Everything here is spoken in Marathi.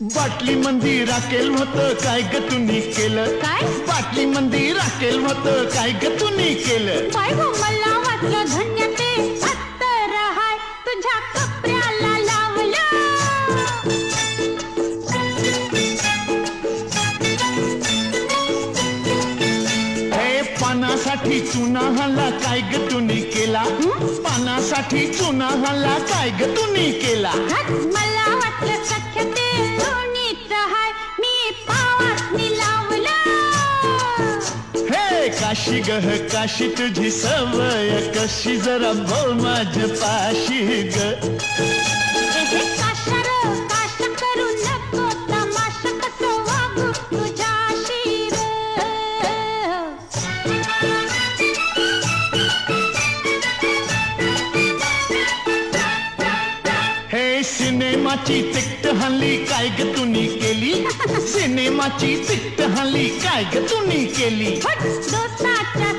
बाटली मंदी राखेल होतं काय ग तुम्ही केलं काय? बाटली मंदी राखेल होतं काय ग तुम्ही केलं बाय हो मला वाटलं धन्य ते अत्तर हाय तुझ्या कपड्याला लावलं हे पानासाठी चुना हल्ला काय ग तुम्ही केला पानासाठी चुना हल्ला काय ग तुम्ही केला हट, मला वाटलं सख्य ते लोणीत हाय मी पावासनी लावलं हे काशी गह काशी तुझी सवय कशी जरा बोल माझ्या पाशी ग हे काशार काश करू नको तमाशा कसं वागू तुझ्याशी रे हे सिनेमाची तिकट हल्ली काय ग तुम्ही केली सिनेमाची तिकट हल्ली काय ग तुम्ही केली हट, दोसाच्या